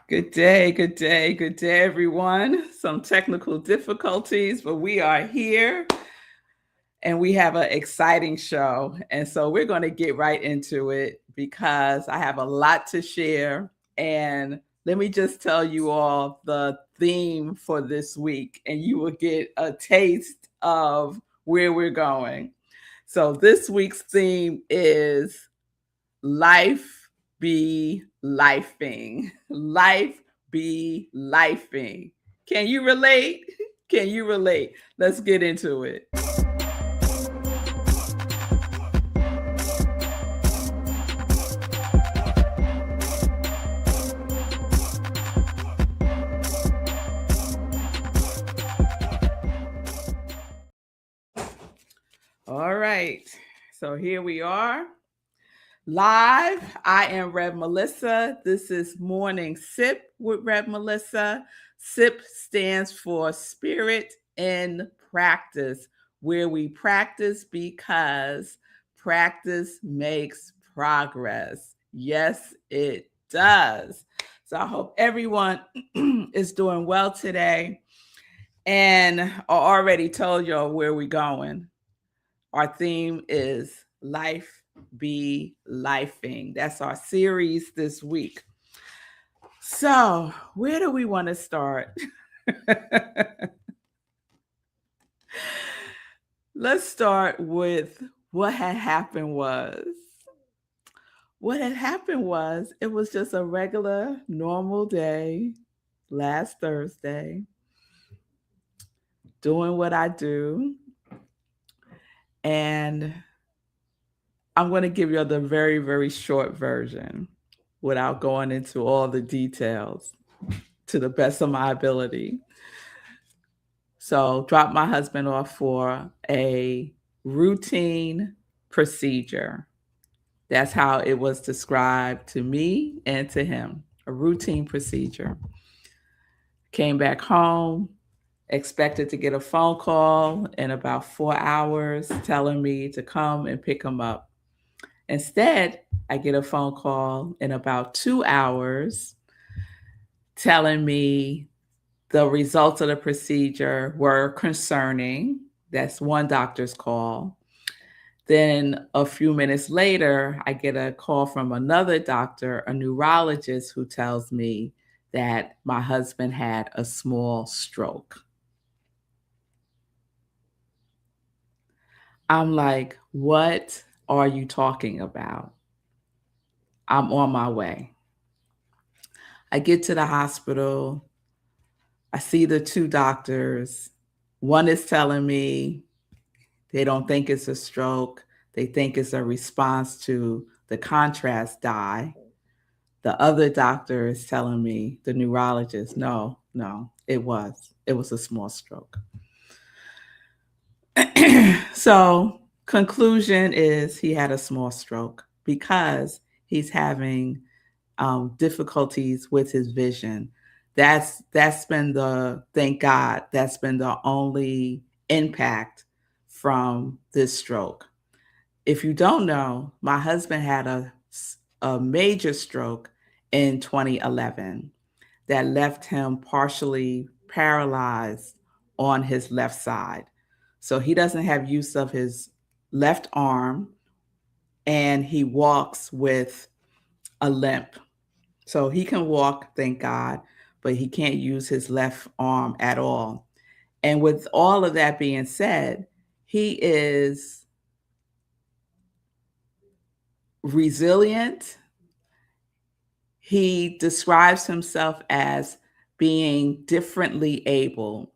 Good day, everyone. Some technical difficulties, but we are here and we have an exciting show. And so we're going to get right into it because I have a lot to share. And let me just tell you all the theme for this week, and you will get a taste of where we're going. So this week's theme is life be lifing. Life be lifing. Can you relate? Can you relate? Let's get into it. All right. So here we are live. I am Rev Melissa. This is Morning Sip with Rev Melissa. SIP stands for Spirit in Practice, where we practice because practice makes progress. Yes, it does. So I hope everyone is doing well today. And I already told y'all where we're going. Our theme is life be lifing. That's our series this week. So, where do we want to start? Let's start with what had happened was. What had happened was it was just a regular, normal day last Thursday, doing what I do. And I'm going to give you the very, very short version without going into all the details to the best of my ability. So, dropped my husband off for a routine procedure. That's how it was described to me and to him, a routine procedure. Came back home, expected to get a phone call in about 4 hours telling me to come and pick him up. Instead, I get a phone call in about 2 hours telling me the results of the procedure were concerning. That's one doctor's call. Then a few minutes later, I get a call from another doctor, a neurologist, who tells me that my husband had a small stroke. I'm like, what are you talking about? I'm on my way. I get to the hospital. I see the two doctors. One is telling me they don't think it's a stroke. They think it's a response to the contrast dye. The other doctor is telling me, the neurologist, no, it was a small stroke. So, conclusion is he had a small stroke because he's having difficulties with his vision. That's been thank God, that's been the only impact from this stroke. If you don't know, my husband had a major stroke in 2011 that left him partially paralyzed on his left side. So he doesn't have use of his left arm and he walks with a limp. So he can walk, thank God, but he can't use his left arm at all. And with all of that being said, he is resilient. He describes himself as being differently able.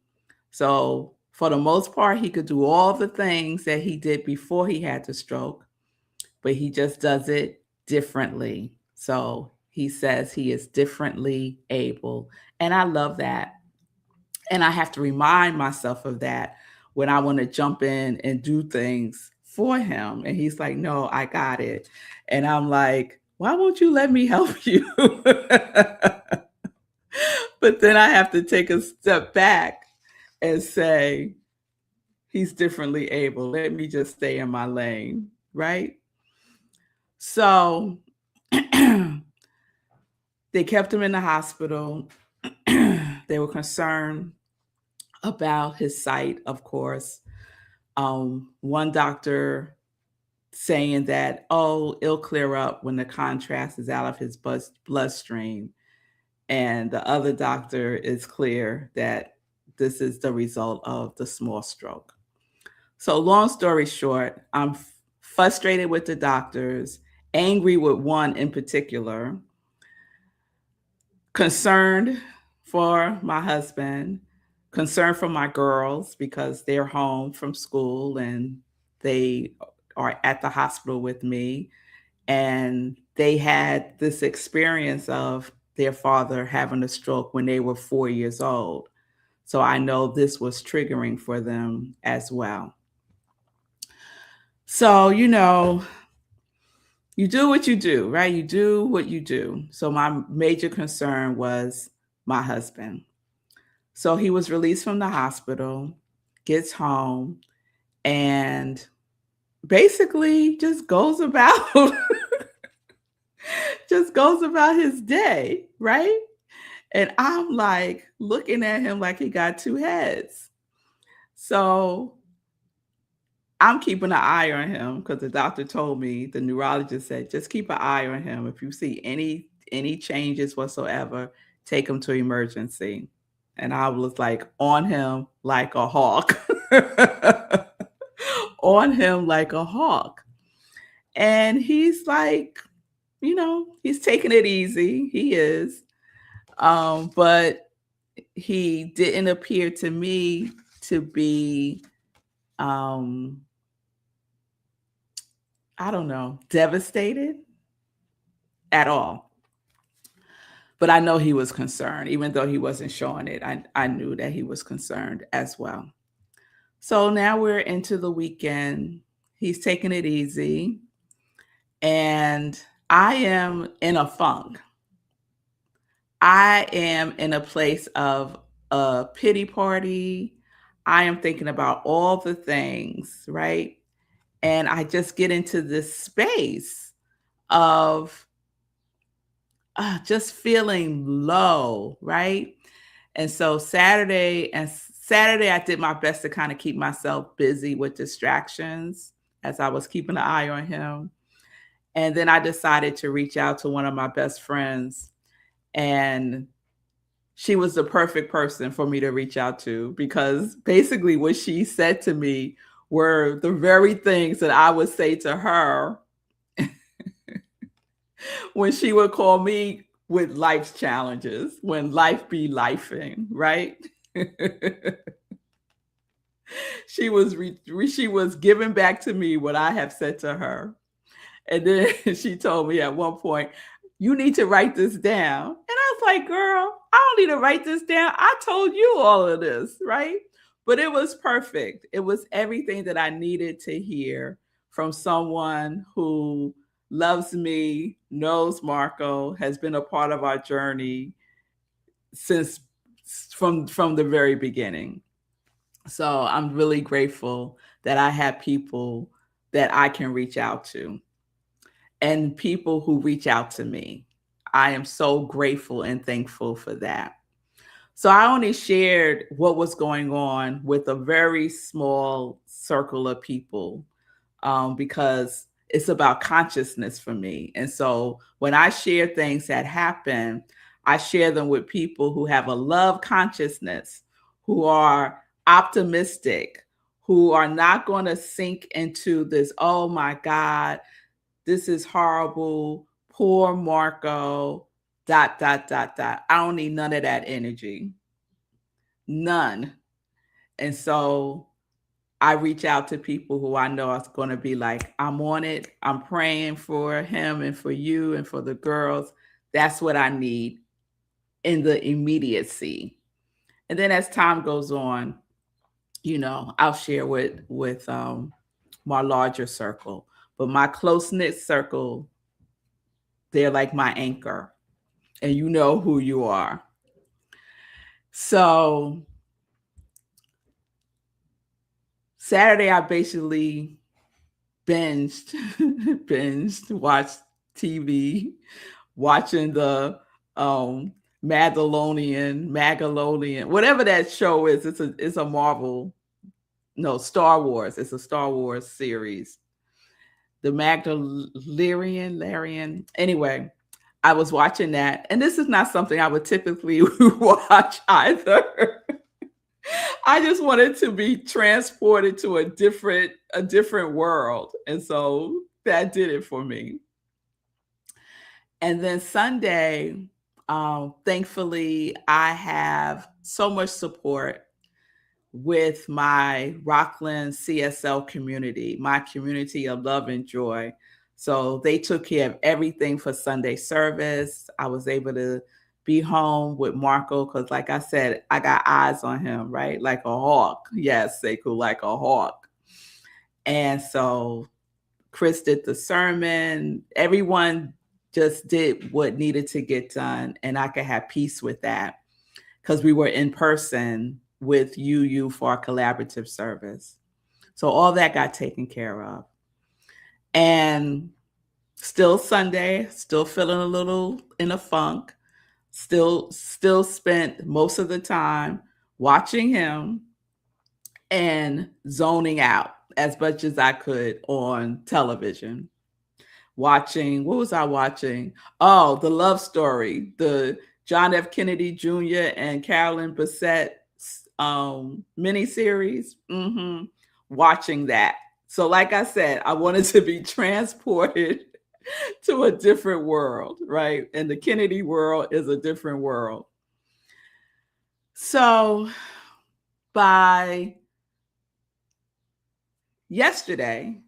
So, for the most part, he could do all the things that he did before he had the stroke, but he just does it differently. So, he says he is differently able. And I love that. And I have to remind myself of that when I want to jump in and do things for him. And he's like, no, I got it. And I'm like, why won't you let me help you? But then I have to take a step back and say, he's differently able. Let me just stay in my lane, right? So there They kept him in the hospital. They were concerned about his sight, of course. One doctor saying that, oh, it'll clear up when the contrast is out of his bloodstream. And the other doctor is clear that this is the result of the small stroke. So, long story short, I'm frustrated with the doctors, angry with one in particular, concerned for my husband, concerned for my girls because they're home from school and they are at the hospital with me. And they had this experience of their father having a stroke when they were 4 years old. So I know this was triggering for them as well. So, you do what you do, right? You do what you do. So my major concern was my husband. So he was released from the hospital, gets home, and basically just goes about just goes about his day, right? And I'm like looking at him like he got two heads. So I'm keeping an eye on him because the doctor told me, the neurologist said, just keep an eye on him. If you see any changes whatsoever, take him to emergency. And I was like on him like a hawk. On him like a hawk. And he's like, he's taking it easy. He is. But he didn't appear to me to be I don't know, devastated at all. But I know he was concerned, even though he wasn't showing it. I knew that he was concerned as well. So now we're into the weekend. He's taking it easy. And I am in a funk. I am in a place of a pity party. I am thinking about all the things, right? And I just get into this space of just feeling low, right? And so Saturday, I did my best to kind of keep myself busy with distractions as I was keeping an eye on him. And then I decided to reach out to one of my best friends, and she was the perfect person for me to reach out to because basically what she said to me were the very things that I would say to her when she would call me with life's challenges, when life be lifing, right? She was giving back to me what I have said to her. And then she told me at one point, you need to write this down. And I was like, girl, I don't need to write this down. I told you all of this, right? But it was perfect. It was everything that I needed to hear from someone who loves me, knows Marco, has been a part of our journey since from the very beginning. So I'm really grateful that I have people that I can reach out to and people who reach out to me. I am so grateful and thankful for that. So I only shared what was going on with a very small circle of people because it's about consciousness for me. And so when I share things that happen, I share them with people who have a love consciousness, who are optimistic, who are not going to sink into this, oh my God, this is horrible, poor Marco, ... I don't need none of that energy. None. And so I reach out to people who I know are going to be like, I'm on it. I'm praying for him and for you and for the girls. That's what I need in the immediacy. And then as time goes on, I'll share with my larger circle. But my close-knit circle, they're like my anchor. And you know who you are. So Saturday, I basically binged, watched TV, watching the Magalonian, whatever that show is. It's a Marvel, no, Star Wars. It's a Star Wars series. The Larian. Anyway, I was watching that, and this is not something I would typically watch either. I just wanted to be transported to a different world, and so that did it for me. And then Sunday, thankfully, I have so much support with my Rockland CSL community, my community of love and joy. So they took care of everything for Sunday service. I was able to be home with Marco because, like I said, I got eyes on him, right? Like a hawk. Yes, Sekou, like a hawk. And so Chris did the sermon. Everyone just did what needed to get done, and I could have peace with that because we were in person with UU for our collaborative service. So all that got taken care of. And still Sunday, still feeling a little in a funk, still spent most of the time watching him and zoning out as much as I could on television. Watching, what was I watching? Oh, the love story, the John F. Kennedy Jr. and Carolyn Bessette miniseries. Watching that. So, like I said, I wanted to be transported to a different world, right? And the Kennedy world is a different world. So, by yesterday,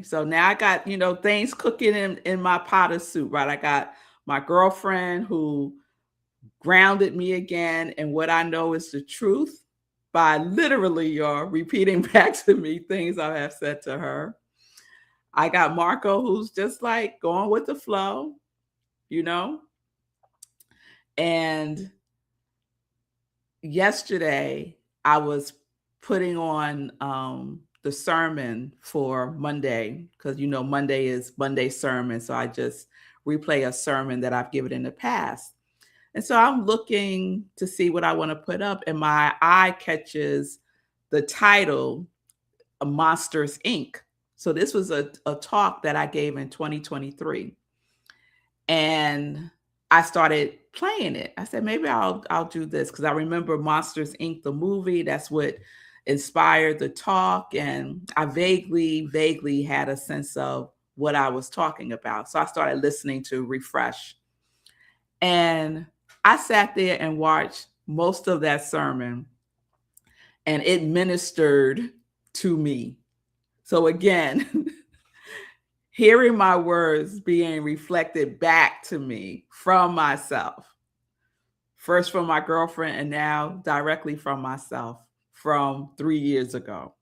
so now I got, things cooking in my pot of soup, right? I got my girlfriend who grounded me again in what I know is the truth by literally, y'all, repeating back to me things I have said to her. I got Marco, who's just like going with the flow, And yesterday I was putting on the sermon for Monday, because Monday is Monday sermon. So I just replay a sermon that I've given in the past. And so I'm looking to see what I want to put up, and my eye catches the title, Monsters Inc. So this was a talk that I gave in 2023. And I started playing it. I said, maybe I'll do this, because I remember Monsters Inc., the movie. That's what inspired the talk. And I vaguely had a sense of what I was talking about. So I started listening to refresh. And I sat there and watched most of that sermon, and it ministered to me. So again, hearing my words being reflected back to me from myself, first from my girlfriend and now directly from myself from 3 years ago.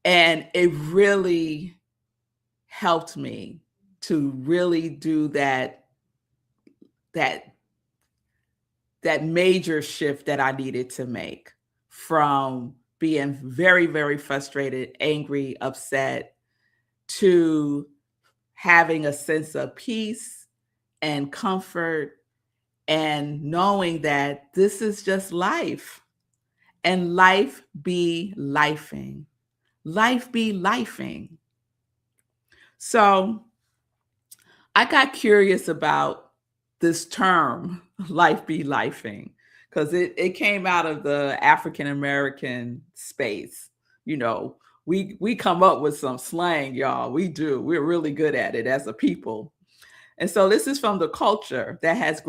And it really helped me to really do that major shift that I needed to make, from being very, very frustrated, angry, upset, to having a sense of peace and comfort, and knowing that this is just life, and life be lifing. Life be lifing. So I got curious about this term, life be lifing, because it came out of the African American space. We come up with some slang, y'all. We do. We're really good at it as a people. And so this is from the culture that has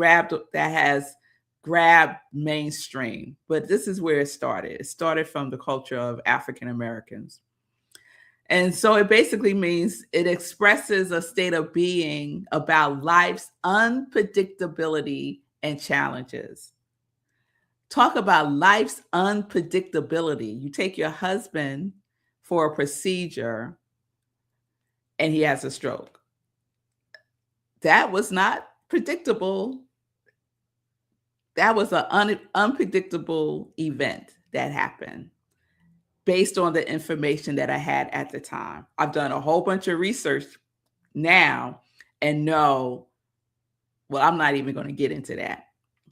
grabbed mainstream. But this is where it started. It started from the culture of African Americans. And so it basically means it expresses a state of being about life's unpredictability and challenges. Talk about life's unpredictability. You take your husband for a procedure and he has a stroke. That was not predictable. That was an unpredictable event that happened based on the information that I had at the time. I've done a whole bunch of research now and know Well, I'm not even going to get into that.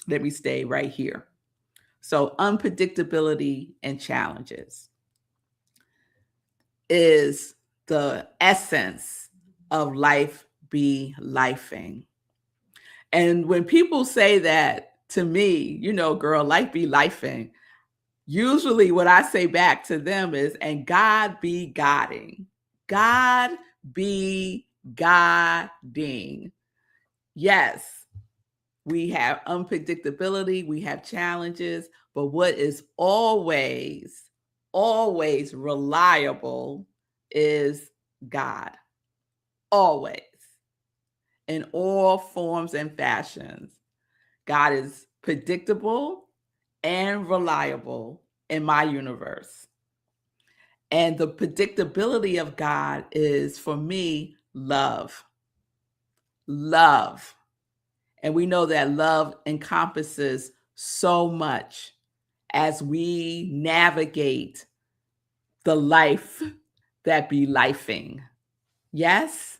Let me stay right here. So, unpredictability and challenges is the essence of life be lifing. And when people say that to me, girl, life be lifing, usually what I say back to them is, and God be Godding. God be Godding. Yes, we have unpredictability, we have challenges, but what is always, always reliable is God. Always. In all forms and fashions. God is predictable and reliable in my universe. And the predictability of God is, for me, love. Love. And we know that love encompasses so much as we navigate the life that be lifing. Yes?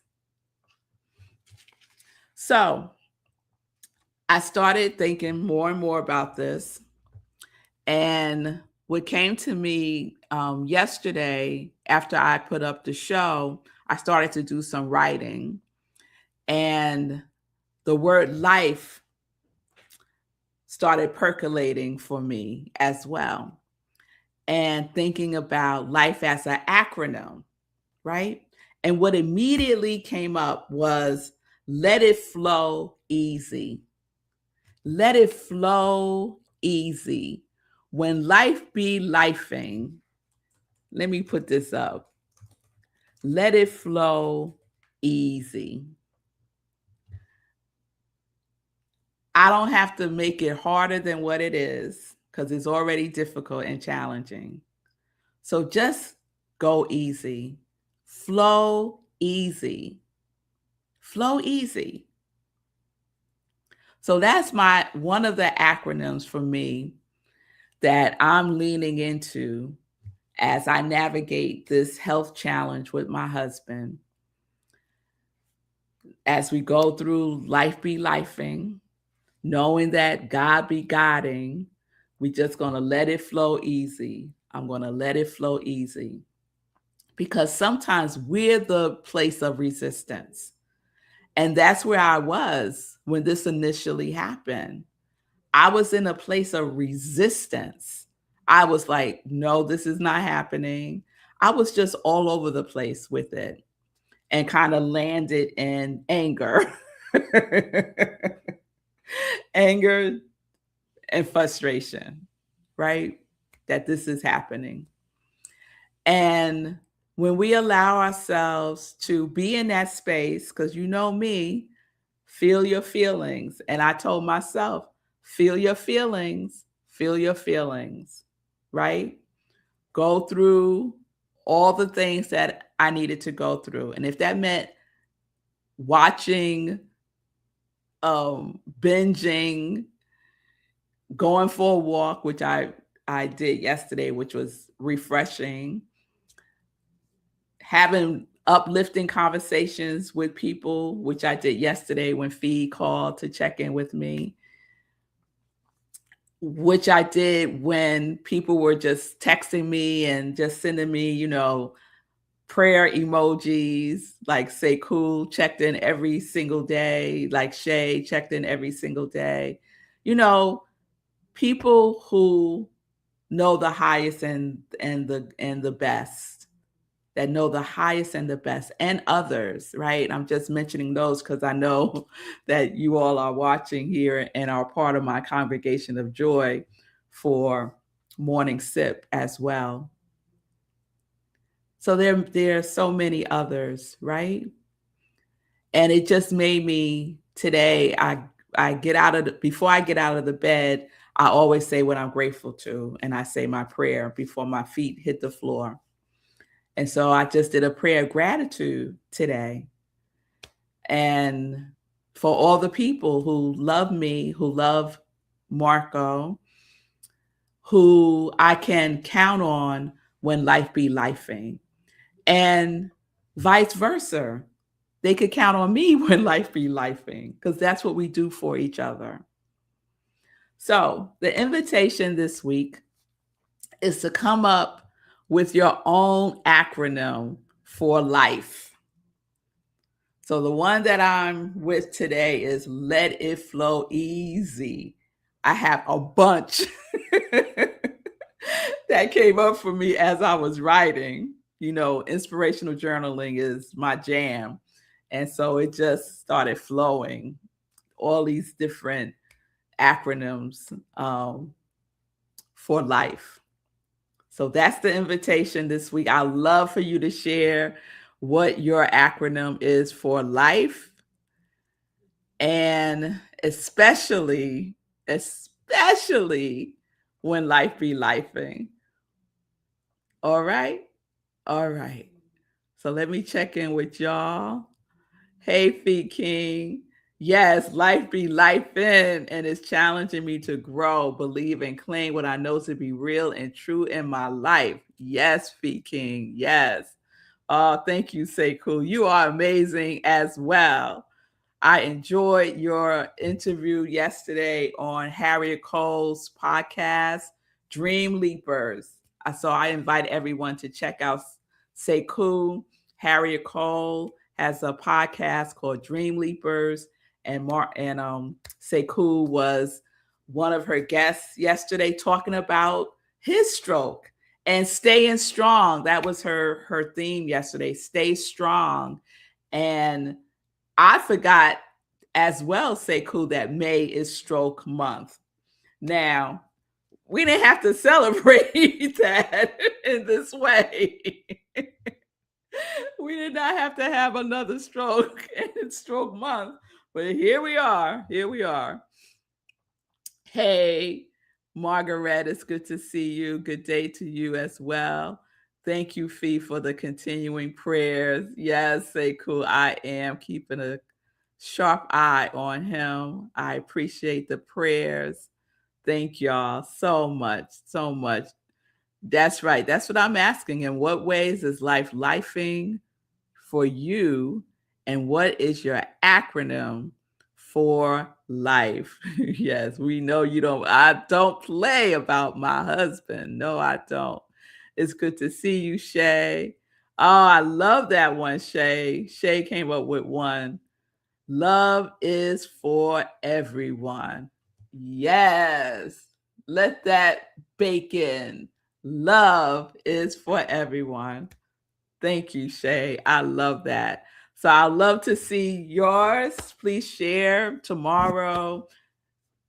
So I started thinking more and more about this. And what came to me yesterday after I put up the show, I started to do some writing. And the word life started percolating for me as well. And thinking about life as an acronym, right? And what immediately came up was let it flow easy. Let it flow easy. When life be lifing, let me put this up. Let it flow easy. I don't have to make it harder than what it is because it's already difficult and challenging. So just go easy. Flow easy. Flow easy. So that's one of the acronyms for me that I'm leaning into as I navigate this health challenge with my husband. As we go through life be lifing, knowing that God be Godding, we just going to let it flow easy. I'm going to let it flow easy. Because sometimes we're the place of resistance. And that's where I was when this initially happened. I was in a place of resistance. I was like, no, this is not happening. I was just all over the place with it and kind of landed in anger. Anger and frustration, right? That this is happening. And when we allow ourselves to be in that space, because you know me, feel your feelings. And I told myself, feel your feelings, right? Go through all the things that I needed to go through. And if that meant watching, binging, going for a walk, which I did yesterday, which was refreshing, having uplifting conversations with people, which I did yesterday when Fee called to check in with me, which I did when people were just texting me and just sending me, prayer emojis, like Say Cool checked in every single day, like Shay checked in every single day. People who know the highest and the best, that know the highest and the best, and others, right? I'm just mentioning those because I know that you all are watching here and are part of my congregation of joy for Morning Sip as well. So there are so many others, right? And it just made me today, I get out of before I get out of the bed, I always say what I'm grateful to, and I say my prayer before my feet hit the floor. And so I just did a prayer of gratitude today. And for all the people who love me, who love Marco, who I can count on when life be lifing, and vice versa. they could count on me when life be lifing, because that's what we do for each other. So the invitation this week is to come up with your own acronym for life. So the one that I'm with today is Let It Flow Easy. I have a bunch that came up for me as I was writing. You know, inspirational journaling is my jam. And so it just started flowing, all these different acronyms for life. So that's the invitation this week. I love for you to share what your acronym is for life. And especially when life be lifing. All right. All right. So let me check in with y'all. Hey, Feet King. Yes, life be life in, and it's challenging me to grow, believe, and claim what I know to be real and true in my life. Yes, Feet King. Yes. Oh, thank you, Sekou. You are amazing as well. I enjoyed your interview yesterday on Harriet Cole's podcast, Dream Leapers. So I invite everyone to check out Sekou. Harriet Cole has a podcast called Dream Leapers, and Sekou was one of her guests yesterday talking about his stroke and staying strong. That was her theme yesterday, stay strong. And I forgot as well, Sekou, that May is Stroke Month. Now, we didn't have to celebrate that in this way. We did not have to have another stroke in Stroke Month, but here we are. Here we are. Hey, Margaret, it's good to see you. Good day to you as well. Thank you, Fee, for the continuing prayers. Yes, Sekou, I am keeping a sharp eye on him. I appreciate the prayers. Thank y'all so much, so much. That's right. That's what I'm asking. In what ways is life lifing for you? And what is your acronym for life? Yes, we know you don't. I don't play about my husband. No, I don't. It's good to see you, Shay. Oh, I love that one, Shay. Shay came up with one. Love is for everyone. Yes. Let that bake in. Love is for everyone. Thank you, Shay. I love that. So I'd love to see yours. Please share tomorrow,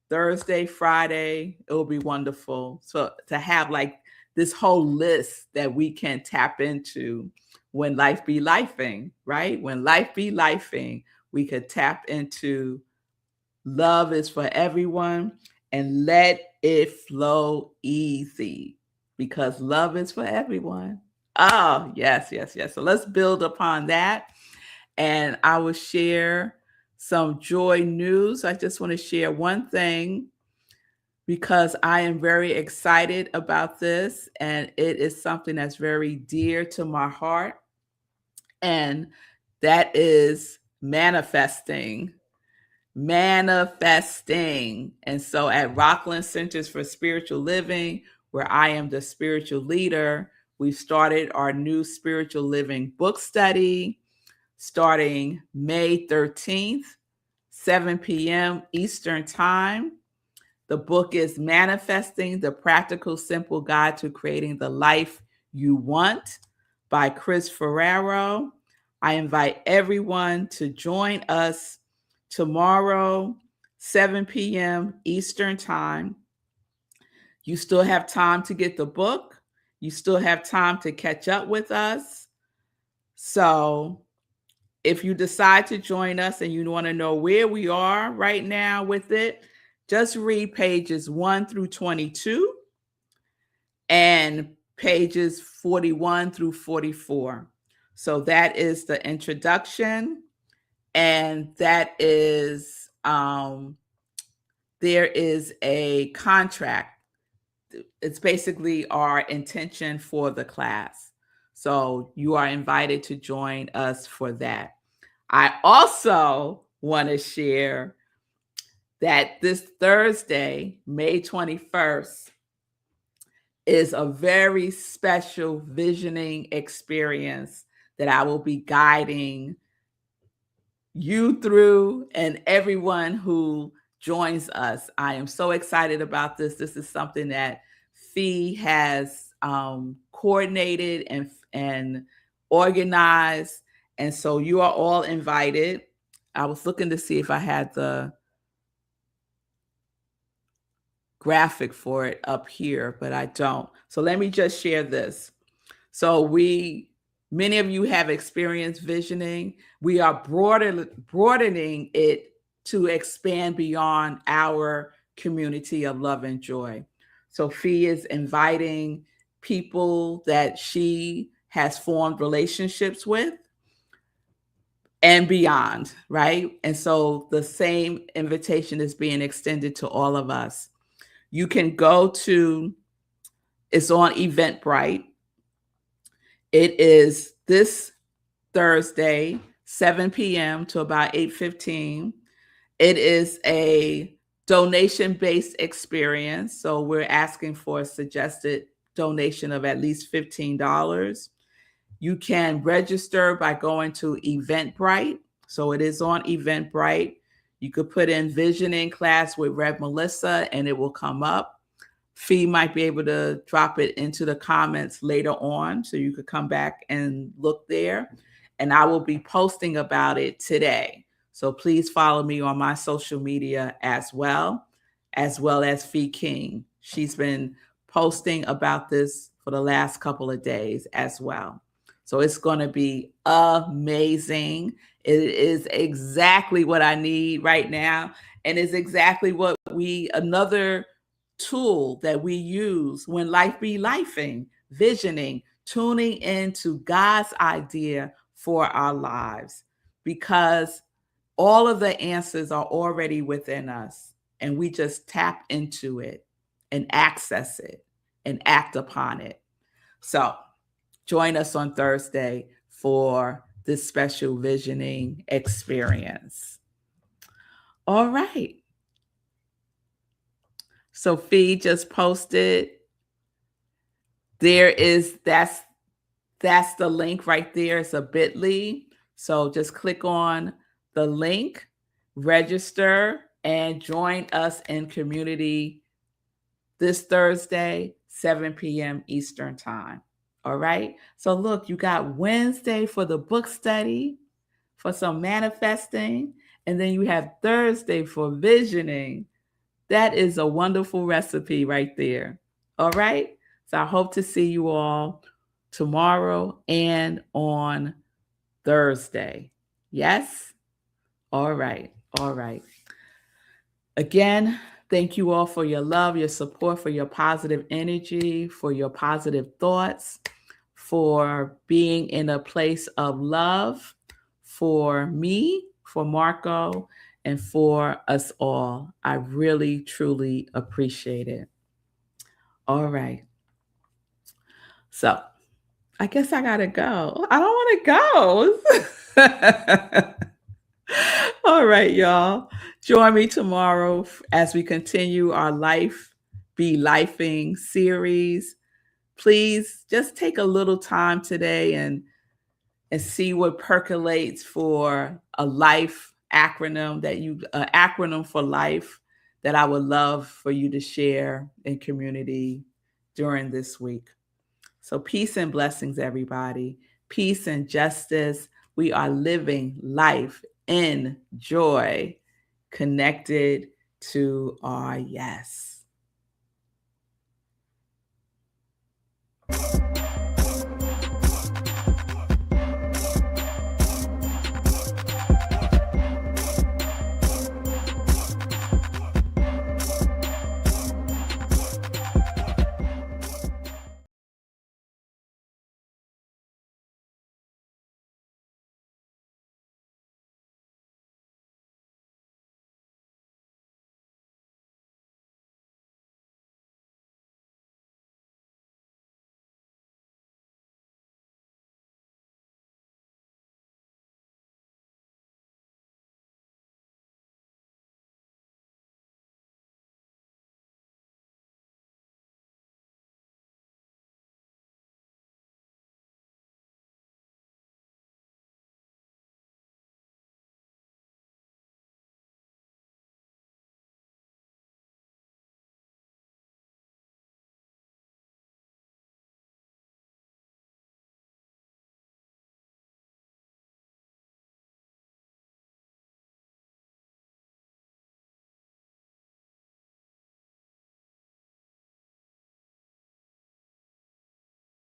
Thursday, Friday. It will be wonderful. So to have like this whole list that we can tap into when life be lifing, right? When life be lifing, we could tap into love is for everyone and let it flow easy because love is for everyone. Oh, yes, yes, yes. So let's build upon that. And I will share some joy news. I just want to share one thing because I am very excited about this, and it is something that's very dear to my heart. And that is manifesting. Manifesting. And so at Rockland Centers for Spiritual Living, where I am the spiritual leader, we've started our new spiritual living book study starting May 13th, 7 p.m. Eastern Time. The book is Manifesting, the Practical, Simple Guide to Creating the Life You Want by Chris Ferraro. I invite everyone to join us tomorrow, 7 p.m. Eastern Time. You still have time to get the book. You still have time to catch up with us. So if you decide to join us and you want to know where we are right now with it, just read pages 1 through 22 and pages 41 through 44. So that is the introduction, and that is there is a contract. It's basically our intention for the class. So you are invited to join us for that. I also want to share that this Thursday, May 21st, is a very special visioning experience that I will be guiding you through and everyone who joins us. I am so excited about this. This is something that Fee has coordinated and organized. And so you are all invited. I was looking to see if I had the graphic for it up here, but I don't. So let me just share this. So many of you have experienced visioning. We are broadening it to expand beyond our community of love and joy. So Fee is inviting people that she has formed relationships with and beyond, right? And so the same invitation is being extended to all of us. You can go to, it's on Eventbrite. It is this Thursday, 7 p.m. to about 8:15. It is a donation-based experience. So we're asking for a suggested donation of at least $15. You can register by going to Eventbrite. So it is on Eventbrite. You could put in Visioning Class with Rev Melissa and it will come up. Fee might be able to drop it into the comments later on, so you could come back and look there. And I will be posting about it today. So please follow me on my social media as well as Fee King. She's been posting about this for the last couple of days as well. So it's going to be amazing. It is exactly what I need right now. And it's exactly what another tool that we use when life be lifing, visioning, tuning into God's idea for our lives, because all of the answers are already within us and we just tap into it and access it and act upon it. So join us on Thursday for this special visioning experience. All right. Sophie just posted. That's the link right there. It's a bit.ly. So just click on the link, register, and join us in community this Thursday, 7 p.m. Eastern Time. All right. So look, you got Wednesday for the book study, for some manifesting, and then you have Thursday for visioning. That is a wonderful recipe right there. All right. So I hope to see you all tomorrow and on Thursday. Yes? All right. All right. Again, thank you all for your love, your support, for your positive energy, for your positive thoughts, for being in a place of love for me, for Marco, and for us all. I really, truly appreciate it. All right. So I guess I got to go. I don't want to go. All right, y'all. Join me tomorrow as we continue our Life Be Lifing series. Please just take a little time today and see what percolates for a life acronym acronym for life that I would love for you to share in community during this week. So peace and blessings, everybody. Peace and justice. We are living life in joy, connected to our yes.